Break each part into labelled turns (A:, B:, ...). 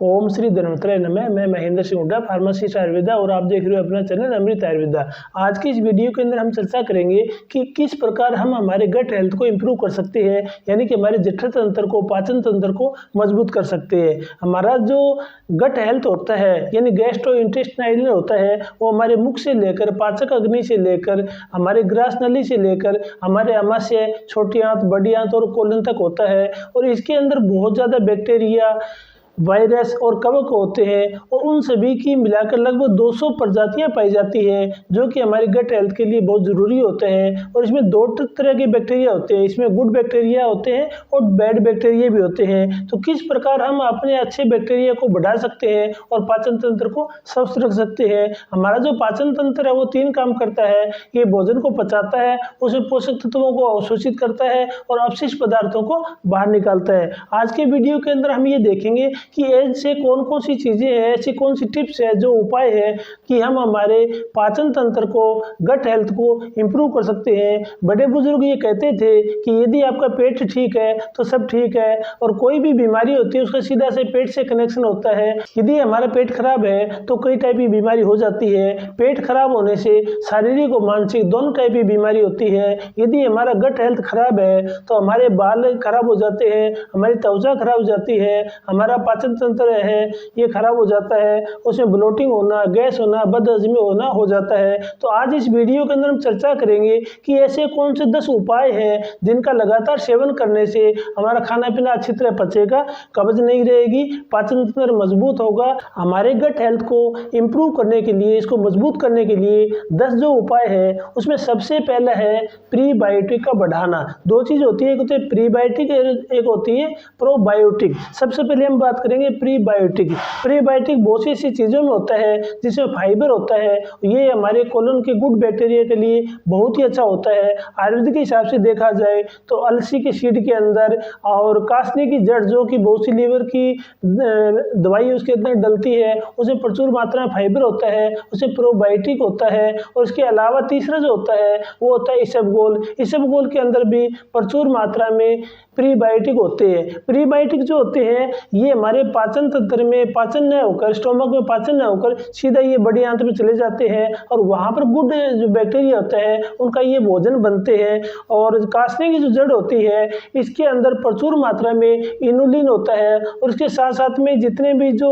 A: ओम श्री धन्वंतराय नमः। मैं महेंद्र सिंह हुड्डा, फार्मासिस्ट आयुर्वेदा, और आप देख रहे हो अपना चैनल अमृत आयुर्वेदा। आज की इस वीडियो के अंदर हम चर्चा करेंगे कि किस प्रकार हम हमारे गट हेल्थ को इम्प्रूव कर सकते हैं, यानी कि हमारे जठर तंत्र को, पाचन तंत्र को मजबूत कर सकते हैं। हमारा जो गट हेल्थ होता है यानी गैस्ट्रो इंटेस्टाइनल होता है, वो हमारे मुख से लेकर, पाचक अग्नि से लेकर, हमारे ग्रास नली से लेकर हमारे आमाशय, छोटी आंत, बड़ी आंत और कोलन तक होता है। और इसके अंदर बहुत ज़्यादा बैक्टीरिया, वायरस और कवक होते हैं, और उन सभी की मिलाकर लगभग 200 प्रजातियां पाई जाती है, जो कि हमारी गट हेल्थ के लिए बहुत ज़रूरी होते हैं। और इसमें दो तरह के बैक्टीरिया होते हैं, इसमें गुड बैक्टीरिया होते हैं और बैड बैक्टीरिया भी होते हैं। तो किस प्रकार हम अपने अच्छे बैक्टीरिया को बढ़ा सकते हैं और पाचन तंत्र को स्वस्थ रख सकते हैं। हमारा जो पाचन तंत्र है वो 3 काम करता है। ये भोजन को पचाता है, उसमें पोषक तत्वों को अवशोषित करता है और अपशिष्ट पदार्थों को बाहर निकालता है। आज के वीडियो के अंदर हम ये देखेंगे कि ऐसे कौन कौन सी चीज़ें हैं, ऐसी कौन सी टिप्स है, जो उपाय है कि हम हमारे पाचन तंत्र को, गट हेल्थ को इम्प्रूव कर सकते हैं। बड़े बुजुर्ग ये कहते थे कि यदि आपका पेट ठीक है तो सब ठीक है, और कोई भी बीमारी होती है उसका सीधा से पेट से कनेक्शन होता है। यदि हमारा पेट खराब है तो कई टाइप की बीमारी हो जाती है। पेट खराब होने से शारीरिक और मानसिक दोनों टाइप की बीमारी होती है। यदि हमारा गट हेल्थ खराब है तो हमारे बाल खराब हो जाते हैं, हमारी त्वचा खराब हो जाती है, हमारा पाचन तंत्र है ये खराब हो जाता है, उसमें ब्लोटिंग होना, गैस होना, बदहजमी होना हो जाता है। तो आज इस वीडियो के अंदर हम चर्चा करेंगे कि ऐसे कौन से 10 उपाय हैं जिनका लगातार सेवन करने से हमारा खाना पीना अच्छी तरह पचेगा, कब्ज नहीं रहेगी, पाचन तंत्र मजबूत होगा। हमारे गट हेल्थ को इम्प्रूव करने के लिए, इसको मजबूत करने के लिए 10 जो उपाय है, उसमें सबसे पहला है प्रीबायोटिक का बढ़ाना। 2 चीज़ होती है, एक होती है प्रीबायोटिक, एक होती है प्रोबायोटिक। सबसे पहले हम बात करेंगे प्रीबायोटिक। प्रीबायोटिक बहुत सी ऐसी चीज़ों में होता है जिसमें फाइबर होता है। ये हमारे कोलन के गुड बैक्टीरिया के लिए बहुत ही अच्छा होता है। आयुर्वेद के हिसाब से देखा जाए तो अलसी के सीड के अंदर और कासनी की जड़, जो कि बहुत सी लीवर की दवाई उसके अंदर डलती है, उसमें प्रचुर मात्रा में फाइबर होता है, उसमें प्रोबायोटिक होता है। और इसके अलावा तीसरा जो होता है वो होता है इसबगोल। इसबगोल के अंदर भी प्रचुर मात्रा में प्रीबायोटिक होते हैं। प्रीबायोटिक जो होते हैं ये हमारे पाचन तंत्र में पाचन न होकर, स्टोमक में पाचन न होकर सीधा ये बड़ी आंत में चले जाते हैं, और वहाँ पर गुड जो बैक्टीरिया होता है उनका ये भोजन बनते हैं। और कासने की जो जड़ होती है इसके अंदर प्रचुर मात्रा में इनुलिन होता है, और इसके साथ साथ में जितने भी जो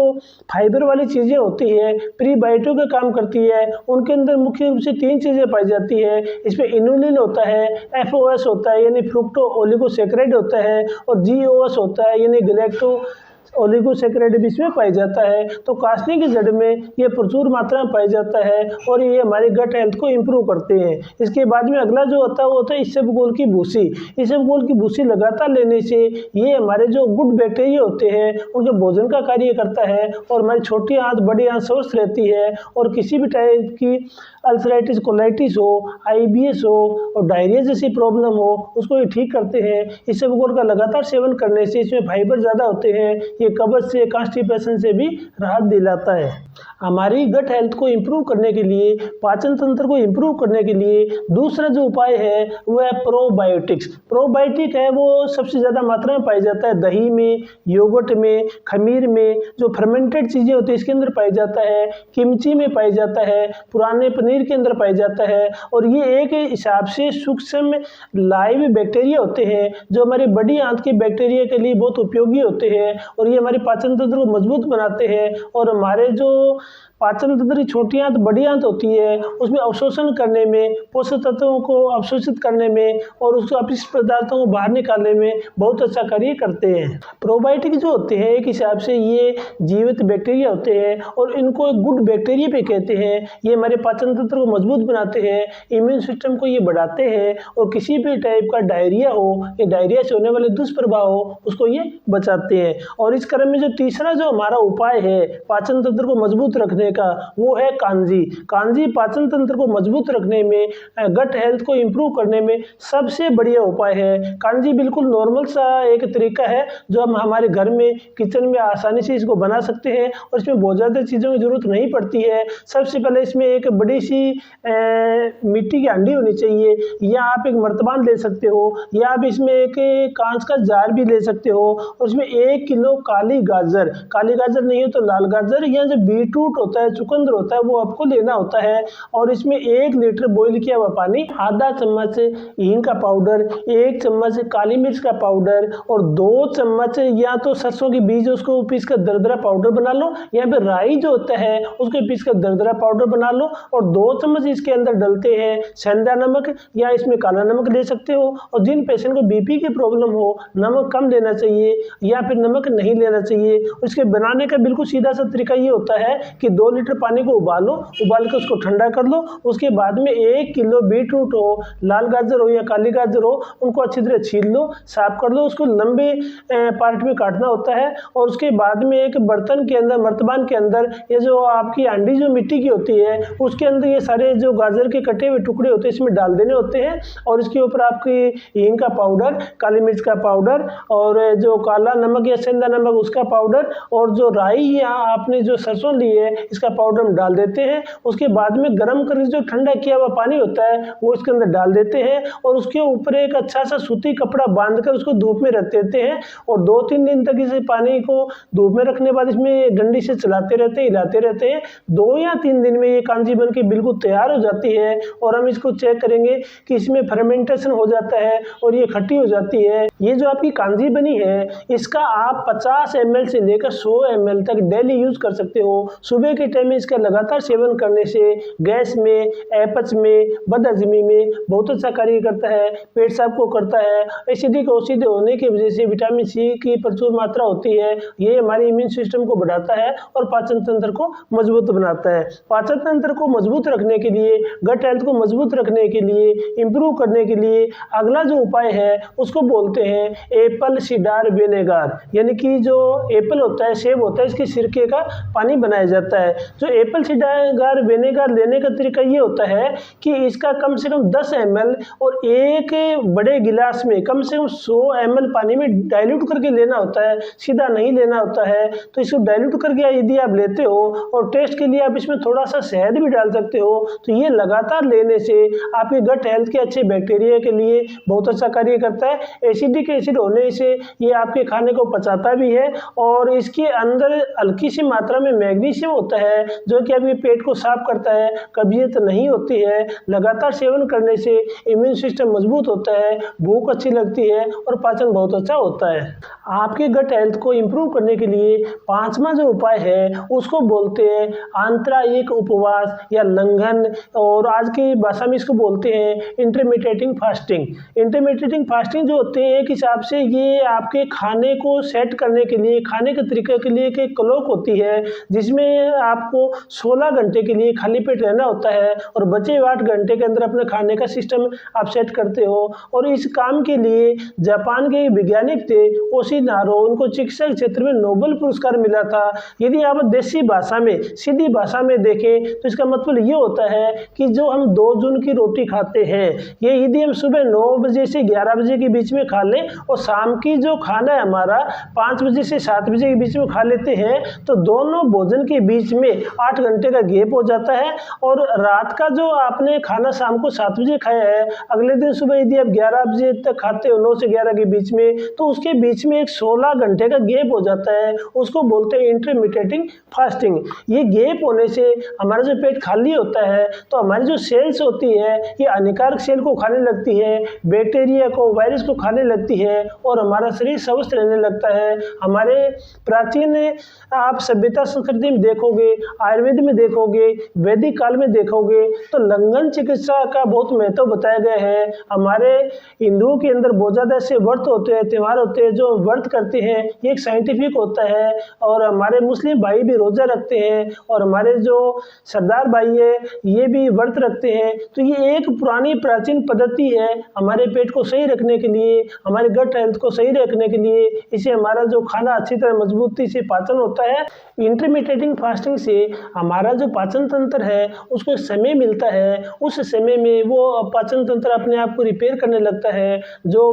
A: फाइबर वाली चीज़ें होती है प्रीबायोटिक का काम करती है, उनके अंदर मुख्य रूप से 3 चीज़ें पाई जाती है। इसमें इनुलिन होता है, FOS होता है यानी फ्रुक्टो ओलिगोसैकेराइड होता है, और GOS होता है यानी गैलेक्टो ओलिगोसैकेराइड भी इसमें पाई जाता है। तो कासनी की जड़ में ये प्रचुर मात्रा में पाई जाता है, और ये हमारे गट हेल्थ को इम्प्रूव करते हैं। इसके बाद में अगला जो होता है वो होता है इसबगोल की भूसी। इसबगोल की भूसी लगातार लेने से ये हमारे जो गुड बैक्टीरिया होते हैं उनके भोजन का कार्य करता है, और हमारी छोटी आंत, बड़ी आंत स्वस्थ रहती है। और किसी भी टाइप की अल्सराइटिस, कोलाइटिस हो, IBS हो और डायरिया जैसी प्रॉब्लम हो, उसको ये ठीक करते हैं। इसबगोल का लगातार सेवन करने से इसमें फाइबर ज़्यादा होते हैं, ये कब्ज से, कॉन्स्टिपेशन से भी राहत दिलाता है। हमारी गट हेल्थ को इम्प्रूव करने के लिए, पाचन तंत्र को इम्प्रूव करने के लिए दूसरा जो उपाय है वो है प्रोबायोटिक्स। प्रोबायोटिक है वो सबसे ज़्यादा मात्रा में पाई जाता है दही में, योगर्ट में, खमीर में, जो फर्मेंटेड चीज़ें होती है इसके अंदर पाई जाता है, किमची में पाई जाता है, पुराने पनीर के अंदर पाई जाता है। और ये एक हिसाब से सूक्ष्म लाइव बैक्टीरिया होते हैं जो हमारी बड़ी आंत के बैक्टीरिया के लिए बहुत उपयोगी होते हैं, और ये हमारे पाचन तंत्र को मजबूत बनाते हैं। और हमारे जो पाचन तंत्र की छोटी आंत, बड़ी आंत होती है उसमें अवशोषण करने में, पोषक तत्वों को अवशोषित करने में और उसको अपशिष्ट पदार्थों को बाहर निकालने में बहुत अच्छा कार्य करते हैं। प्रोबायोटिक जो होते हैं एक हिसाब से ये जीवित बैक्टीरिया होते हैं, और इनको गुड बैक्टीरिया भी कहते हैं। ये हमारे पाचन तंत्र को मजबूत बनाते हैं, इम्यून सिस्टम को ये बढ़ाते हैं, और किसी भी टाइप का डायरिया हो या डायरिया से होने वाले दुष्प्रभाव हो उसको ये बचाते हैं। और इस क्रम में जो तीसरा जो हमारा उपाय है पाचन तंत्र को मजबूत रखने का, वो है कांजी। कांजी पाचन तंत्र को मजबूत रखने में, गट हेल्थ को इम्प्रूव करने में सबसे बढ़िया उपाय है। कांजी बिल्कुल नॉर्मल सा एक तरीका है जो हम हमारे घर में किचन में आसानी से इसको बना सकते हैं और इसमें बहुत ज़्यादा चीज़ों की जरूरत नहीं पड़ती है। सबसे पहले इसमें एक बड़ी सी मिट्टी की हांडी होनी चाहिए, या आप एक मर्तबान ले सकते हो, या आप इसमें एक कांच का जार भी ले सकते हो। और उसमें 1 किलो काली गाजर नहीं हो तो लाल गाजर, या जो बीटरूट होता है, चुकंदर होता है, वो आपको लेना होता है। और इसमें 1 लीटर बॉईल किया हुआ पानी, आधा चम्मच हींग का पाउडर, 1 चम्मच काली मिर्च का पाउडर और 2 चम्मच या तो सरसों के बीज उसको पीस कर दरदरा पाउडर बना लो, या फिर राई जो होता है उसको पीस कर दरदरा पाउडर बना लो। और 2 चम्मच इसके अंदर डलते हैं सेंधा नमक, या इसमें काला नमक ले सकते हो। और जिन पेशेंट को बीपी की प्रॉब्लम हो, नमक कम लेना चाहिए या फिर नमक नहीं लेना चाहिए। उसके बनाने का बिल्कुल सीधा सा तरीका ये होता है कि 2 लीटर पानी को उबाल के उसको ठंडा कर लो। उसके बाद में 1 किलो बीटरूट हो, लाल गाजर हो या काली गाजर हो, उनको अच्छी तरह छील लो, साफ कर लो, उसको लंबे पार्ट में काटना होता है। और उसके बाद में एक बर्तन के अंदर, मर्तबान के अंदर, ये जो आपकी हांडी जो मिट्टी की होती है उसके अंदर ये सारे जो गाजर के कटे हुए टुकड़े होते हैं इसमें डाल देने होते हैं। और इसके ऊपर आपकी हींग का पाउडर, काली मिर्च का पाउडर और जो काला नमक या सेंधा नमक उसका पाउडर, और जो राई या आपने जो सरसों ली है इसका पाउडर हम डाल देते हैं। उसके बाद में गर्म करके जो ठंडा किया हुआ पानी होता है वो इसके अंदर डाल देते हैं और उसके ऊपर एक अच्छा सा सूती कपड़ा बांधकर उसको धूप में रख देते हैं। और 2-3 दिन तक इसे पानी को धूप में रखने के बाद इसमें डंडी से चलाते रहते हैं, हिलाते रहते हैं। 2 या 3 दिन में ये कांजी बन के बिल्कुल तैयार हो जाती है। और हम इसको चेक करेंगे कि इसमें फर्मेंटेशन हो जाता है और ये खट्टी हो जाती है। ये जो आपकी कांजी बनी है इसका आप 50 ml से लेकर 100 ml तक डेली यूज कर सकते हो। सुबह के टाइम में इसका लगातार सेवन करने से गैस में, अपच में, बदहजमी में बहुत अच्छा कार्य करता है, पेट साफ को करता है। एसिडिक औषधि होने की वजह से विटामिन सी की प्रचुर मात्रा होती है, ये हमारे इम्यून सिस्टम को बढ़ाता है और पाचन तंत्र को मजबूत बनाता है। पाचन तंत्र को मजबूत रखने के लिए, गट हेल्थ को मजबूत रखने के लिए, इंप्रूव करने के लिए अगला जो उपाय है उसको बोलते हैं एप्पल सीडर विनेगर। यानी कि जो एप्पल होता है, सेब होता है, इसके सिरके का पानी बनाया जाता है। जो एप्पल सीडर विनेगर लेने का तरीका ये होता है कि इसका कम से कम 10 ml और एक बड़े गिलास में कम से कम 100 ml पानी में डाइल्यूट करके लेना होता है, सीधा नहीं लेना होता है। तो इसको डाइल्यूट करके यदि आप लेते हो और टेस्ट के लिए आप इसमें थोड़ा सा शहद भी डाल सकते हो, तो ये लगातार लेने से आपके गट हेल्थ के अच्छे बैक्टीरिया के लिए बहुत अच्छा कार्य करता है। एसिडिक एसिड होने से ये आपके खाने को पचाता भी है और इसके अंदर हल्की सी मात्रा में मैग्नीशियम होता है जो कि आपके पेट को साफ करता है, कब्जियत नहीं होती है। लगातार सेवन करने से इम्यून सिस्टम मजबूत होता है, भूख अच्छी लगती है और पाचन बहुत अच्छा होता है। आपके गट हेल्थ को इम्प्रूव करने के लिए 5वां जो उपाय है उसको बोलते हैं आंतरायिक उपवास या लंघन, और आज की भाषा में इसको बोलते हैं इंटरमिटेटिंग फास्टिंग। इंटरमिटेटिंग फास्टिंग जो होते हैं एक हिसाब से ये आपके खाने को सेट करने के लिए, खाने के तरीके के लिए एक क्लॉक होती है जिसमें आपको 16 घंटे के लिए खाली पेट रहना होता है और बचे 8 घंटे के अंदर अपने खाने का सिस्टम आप सेट करते हो। और इस काम के लिए जापान के वैज्ञानिक थे ओशिनारो, उनको चिकित्सा क्षेत्र में नोबेल पुरस्कार मिला था। यदि आप देसी भाषा में, सीधी भाषा में देखें तो इसका मतलब ये होता है कि जो हम 2 जून की रोटी खाते हैं, ये यदि हम सुबह 9 बजे से 11 बजे के बीच में खा लें और शाम की जो खाना है हमारा 5 बजे से 7 बजे के बीच में खा लेते हैं, तो दोनों भोजन के बीच में 8 घंटे का गैप हो जाता है। और रात का जो आपने खाना शाम को 7 बजे खाया है, अगले दिन सुबह यदि आप 11 बजे तक खाते हो, 9 से 11 के बीच में, तो उसके बीच में एक 16 घंटे का गैप हो जाता है। उसको बोलते हैं इंटरमिटेटिंग फास्टिंग। ये गैप होने से हमारा जो पेट खाली होता है तो हमारी जो सेल्स होती है ये हानिकारक सेल को खाने लगती है, बैक्टीरिया को, वायरस को खाने लगती है और हमारा शरीर स्वस्थ रहने लगता है। हमारे प्राचीन आप सभ्यता संस्कृति में देखोगे, आयुर्वेद में देखोगे, वैदिक काल में देखोगे तो लंघन चिकित्सा का बहुत महत्व बताया गया है। हमारे हिंदुओं के अंदर बहुत ज़्यादा ऐसे व्रत होते हैं, त्यौहार होते हैं जो व्रत करते हैं, ये एक साइंटिफिक होता है। और हमारे मुस्लिम भाई भी रोज़ा रखते हैं और हमारे जो सरदार भाई है ये भी व्रत रखते हैं। तो ये एक पुरानी प्राचीन पद्धति है हमारे पेट को सही रखने के लिए, हमारे गट हेल्थ को सही रखने के लिए। इससे हमारा जो खाना अच्छी तरह मजबूती से पाचन होता है। इंटरमिटेटिंग फास्टिंग से हमारा जो पाचन तंत्र है उसको समय मिलता है, उस समय में वो पाचन तंत्र अपने आप को रिपेयर करने लगता है। जो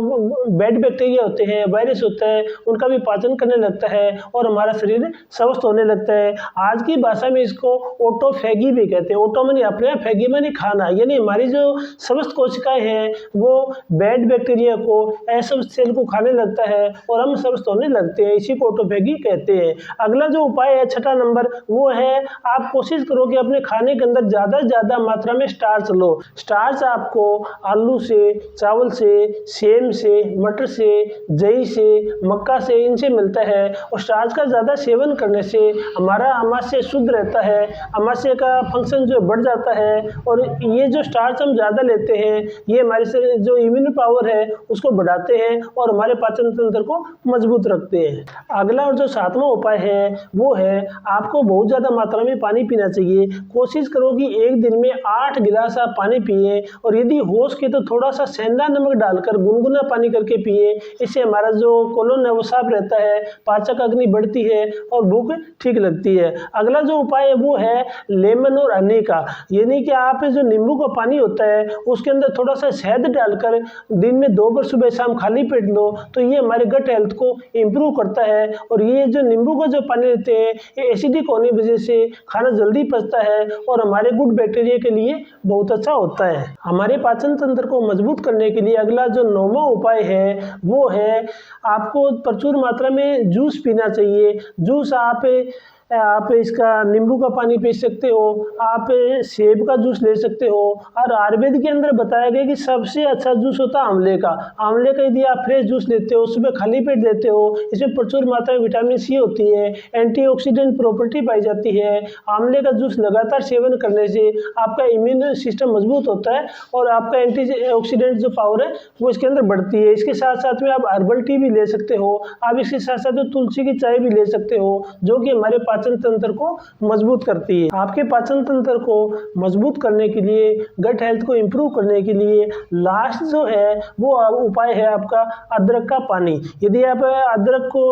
A: बैड बैक्टीरिया होते हैं, वायरस होता है, उनका भी पाचन करने लगता है और हमारा शरीर स्वस्थ होने लगता है। आज की भाषा में इसको ऑटोफैगी भी कहते हैं। ऑटो माने अपने, फैगी माने खाना, यानी हमारी जो स्वस्थ कोशिकाएं हैं वो बैड बैक्टीरिया को, अस्वस्थ सेल को खाने लगता है और हम स्वस्थ होने लगते हैं। इसी को ऑटोफैगी कहते हैं। अगला जो उपाय है 6वां नंबर, वो है आप कोशिश करो कि अपने खाने के अंदर ज़्यादा से ज़्यादा मात्रा में स्टार्च लो। स्टार्च आपको आलू से, चावल से, सेम से, मटर से, जई से, मक्का से, इनसे मिलता है। और स्टार्च का ज़्यादा सेवन करने से हमारा आमाशय शुद्ध रहता है, आमाशय का फंक्शन जो बढ़ जाता है। और ये जो स्टार्च हम ज़्यादा लेते हैं ये हमारे से जो इम्यून पावर है उसको बढ़ाते हैं और हमारे पाचन तंत्र को मजबूत रखते हैं। अगला और जो 7वां उपाय है वो है आपको बहुत ज़्यादा मात्रा में पानी पीना चाहिए। कोशिश करो कि एक दिन में 8 गिलास आप पानी पिए और यदि हो सके तो थोड़ा सा सेंधा नमक डालकर गुनगुना पानी करके पिए। इससे हमारा जो कोलन है वो साफ रहता है, पाचक अग्नि बढ़ती है और भूख ठीक लगती है। अगला जो उपाय है वो है लेमन और हनी का, यानी कि आप जो नींबू का पानी होता है उसके अंदर थोड़ा सा शहद डालकर दिन में 2 बार सुबह शाम खाली पेट लो, तो ये हमारे गट हेल्थ को इम्प्रूव करता है। और ये जो नींबू का जो पानी लेते हैं ये एसिडिक होने की वजह से खाना जल्दी पचता है और हमारे गुड बैक्टीरिया के लिए बहुत अच्छा होता है। हमारे पाचन तंत्र को मजबूत करने के लिए अगला जो 9वां उपाय है वो है आपको प्रचुर मात्रा में जूस पीना चाहिए। जूस आप इसका नींबू का पानी पी सकते हो, आप सेब का जूस ले सकते हो। और आयुर्वेद के अंदर बताया गया कि सबसे अच्छा जूस होता है आंवले का। आंवले का यदि आप फ्रेश जूस लेते हो, सुबह खाली पेट लेते हो, इसमें प्रचुर मात्रा में विटामिन सी होती है, एंटीऑक्सीडेंट प्रॉपर्टी पाई जाती है। आंवले का जूस लगातार सेवन करने से आपका इम्यून सिस्टम मजबूत होता है और आपका एंटीऑक्सीडेंट जो पावर है वो इसके अंदर बढ़ती है। इसके साथ साथ में आप हर्बल टी भी ले सकते हो, आप इसके साथ साथ तुलसी की चाय भी ले सकते हो जो कि हमारे पाचन तंत्र को मजबूत करती है। आपके पाचन तंत्र को मजबूत करने के लिए, गट हेल्थ को इम्प्रूव करने के लिए लास्ट जो है वो उपाय है आपका अदरक का पानी। यदि आप अदरक को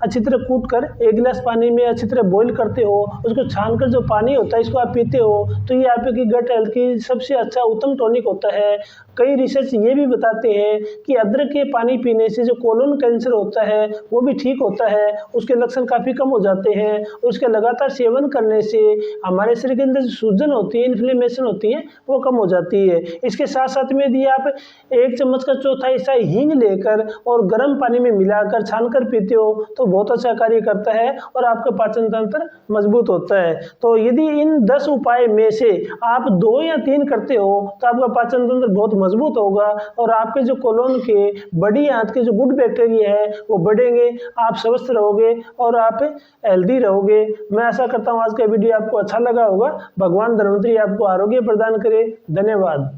A: अच्छी तरह कूट कर 1 गिलास पानी में अच्छी तरह बॉईल करते हो, उसको छानकर जो पानी होता है इसको आप पीते हो, तो ये आपकी गट हेल्थ की सबसे अच्छा उत्तम टॉनिक होता है। कई रिसर्च ये भी बताते हैं कि अदरक के पानी पीने से जो कोलोन कैंसर होता है वो भी ठीक होता है, उसके लक्षण काफ़ी कम हो जाते हैं। उसके लगातार सेवन करने से हमारे शरीर के अंदर जो सूजन होती है, इन्फ्लेमेशन होती है, वो कम हो जाती है। इसके साथ साथ में यदि आप 1 चम्मच का चौथा हिस्सा हींग लेकर और गर्म पानी में मिलाकर छानकर पीते हो तो बहुत अच्छा कार्य करता है और आपका पाचन तंत्र मजबूत होता है। तो यदि इन 10 उपाय में से आप 2 या 3 करते हो तो आपका पाचन तंत्र बहुत मजबूत होगा और आपके जो कोलोन के बड़ी आंत के जो गुड बैक्टीरिया है वो बढ़ेंगे, आप स्वस्थ रहोगे और आप हेल्दी रहोगे। मैं आशा करता हूँ आज का वीडियो आपको अच्छा लगा होगा। भगवान धन्वंतरी आपको आरोग्य प्रदान करे। धन्यवाद।